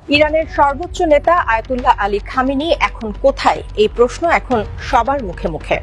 ইরানের সর্বোচ্চ নেতা আয়াতুল্লাহ আলী খামেনি এখন কোথায়, এই প্রশ্ন এখন সবার মুখে মুখে।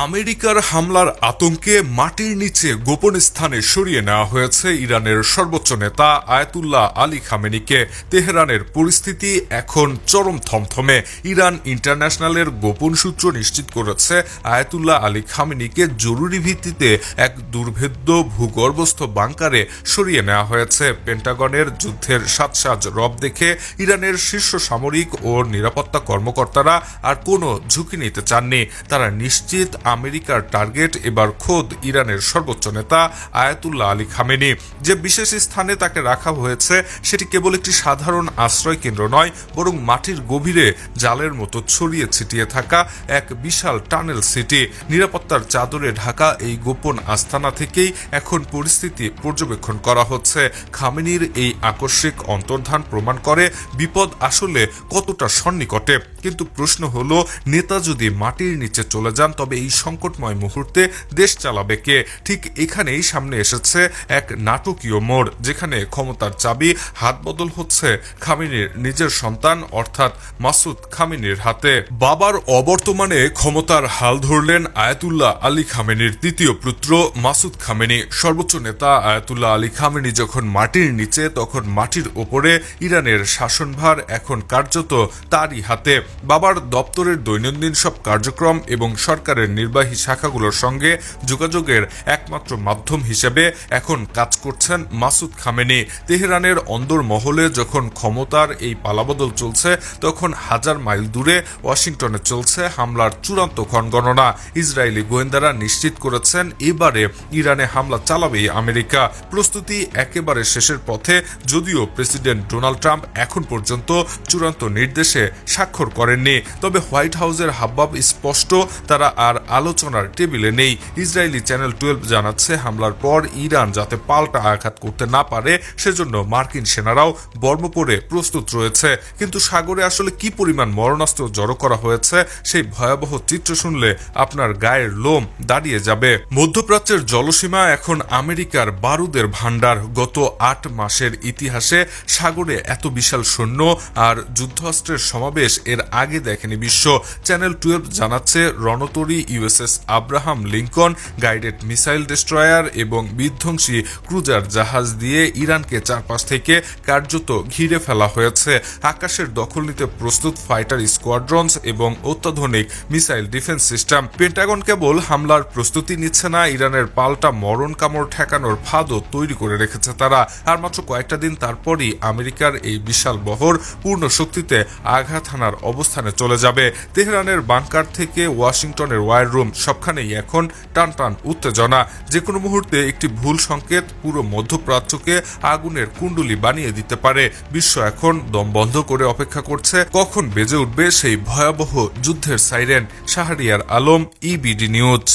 আমেরিকার হামলার আতঙ্কে মাটির নিচে গোপন স্থানে সরিয়ে নেওয়া হয়েছে ইরানের সর্বোচ্চ নেতা আয়াতুল্লাহ আলী খামেনিকে। তেহরানের পরিস্থিতি এখন চরম থমথমে। ইরান ইন্টারন্যাশনালের গোপন সূত্র নিশ্চিত করেছে আয়াতুল্লাহ আলী খামেনিকে জরুরি ভিত্তিতে এক দুর্ভেদ্য ভূগর্ভস্থ বাংকারে সরিয়ে নেওয়া হয়েছে। পেন্টাগনের যুদ্ধের সাজ রব দেখে ইরানের শীর্ষ সামরিক ও নিরাপত্তা কর্মকর্তারা আর কোনো ঝুঁকি নিতে চাননি। তারা নিশ্চিত আমেরিকার টার্গেট এবার খোদ ইরানের সর্বোচ্চ নেতা আয়াতুল্লাহ আলী খামেনি। যে বিশেষ স্থানে তাকে রাখা হয়েছে সেটি কেবল একটি সাধারণ আশ্রয় কেন্দ্র নয়, বরং মাটির গভীরে জালের মতো ছড়িয়ে ছিটিয়ে থাকা এক বিশাল টানেল সিটি। নিরাপত্তার চাদরে ঢাকা এই গোপন আস্তানা থেকেই এখন পরিস্থিতি পর্যবেক্ষণ করা হচ্ছে। খামেনির এই আকস্মিক অন্তর্ধান প্রমাণ করে বিপদ আসলে কতটা সন্নিকটে। কিন্তু প্রশ্ন হলো, নেতা যদি মাটির নিচে চলে যান তবে এই সংকটময় মুহূর্তে দেশ চালাবে কে? ঠিক এখানেই সামনে এসেছে এক নাটকীয় মোড়, যেখানে ক্ষমতার চাবি হাত বদল হচ্ছে খামেনির নিজের সন্তান অর্থাৎ মাসুদ খামেনির হাতে। বাবার অবর্তমানে ক্ষমতার হাল ধরলেন আয়াতুল্লাহ আলী খামেনির তৃতীয় পুত্র মাসুদ খামেনি। সর্বোচ্চ নেতা আয়াতুল্লাহ আলী খামেনি যখন মাটির নিচে, তখন মাটির ওপরে ইরানের শাসনভার এখন কার্যত তারই হাতে। বাবার দপ্তরের দৈনন্দিন সব কার্যক্রম এবং সরকারের নির্বাহী শাখাগুলোর সঙ্গে যোগাযোগের একমাত্র মাধ্যম হিসেবে এখন কাজ করছেন মাসুদ খামেনি। তেহরানের অন্দরমহলে যখন ক্ষমতার এই পালাবদল চলছে, তখন হাজার মাইল দূরে ওয়াশিংটনে চলছে হামলার চূড়ান্ত ক্ষণগণনা। ইসরায়েলি গোয়েন্দারা নিশ্চিত করেছেন এবারে ইরানে হামলা চালাবেই আমেরিকা। প্রস্তুতি একেবারে শেষের পথে, যদিও প্রেসিডেন্ট ডোনাল্ড ট্রাম্প এখন পর্যন্ত চূড়ান্ত নির্দেশে স্বাক্ষর করেননি। তবে হোয়াইট হাউসের হাবভাব স্পষ্ট, তারা আর আলোচনার টেবিলে নেই। ইসরায়েলি চ্যানেল 12 জানাচ্ছে, হামলার পর ইরান যাতে পাল্টা আঘাত করতে না পারে সেজন্য মার্কিন সেনারাও বর্মপরে প্রস্তুত রয়েছে। কিন্তু সাগরে আসলে কি পরিমাণ মরণাস্ত্র জড়ো করা হয়েছে সেই ভয়াবহ চিত্র শুনলে আপনার গায়ের লোম দাঁড়িয়ে যাবে। মধ্যপ্রাচ্যের জলসীমা এখন আমেরিকার বারুদের ভান্ডার। গত 8 মাসের ইতিহাসে সাগরে এত বিশাল সৈন্য আর যুদ্ধাস্ত্রের সমাবেশ এর আগে দেখেনি বিশ্ব। চ্যানেল 12 জানাচ্ছে, রণতরী USS Abraham Lincoln, guided missile destroyer এবং বিধ্বংসী ক্রুজার জাহাজ দিয়ে ইরানকে চারপাশ থেকে কার্যত ঘিরে ফেলা হয়েছে। আকাশের দখল নিতে প্রস্তুত ফাইটার স্কোয়াড্রনস এবং অত্যাধুনিক মিসাইল ডিফেন্স সিস্টেম। পেন্টাগন কেবল হামলার প্রস্তুতি নিচ্ছে না, ইরানের পাল্টা মরণ কামড় ঠেকানোর ফাঁদও তৈরি করে রেখেছে তারা। আর মাত্র কয়েকটা দিন তারপরই আমেরিকার এই বিশাল বহর পূর্ণ শক্তিতে আঘাত হানার অবস্থানে চলে যাবে। তেহরানের বাংকার থেকে ওয়াশিংটনের ওয়ার রুম, সবখানেই এখন টান টান উত্তেজনা। যে কোনো মুহূর্তে একটি ভুল সংকেত পুরো মধ্যপ্রাচ্যকে আগুনের কুণ্ডুলি বানিয়ে দিতে পারে। বিশ্ব এখন দম বন্ধ করে অপেক্ষা করছে কখন বেজে উঠবে সেই ভয়াবহ যুদ্ধের siren. Shahriar Alam, EBD news.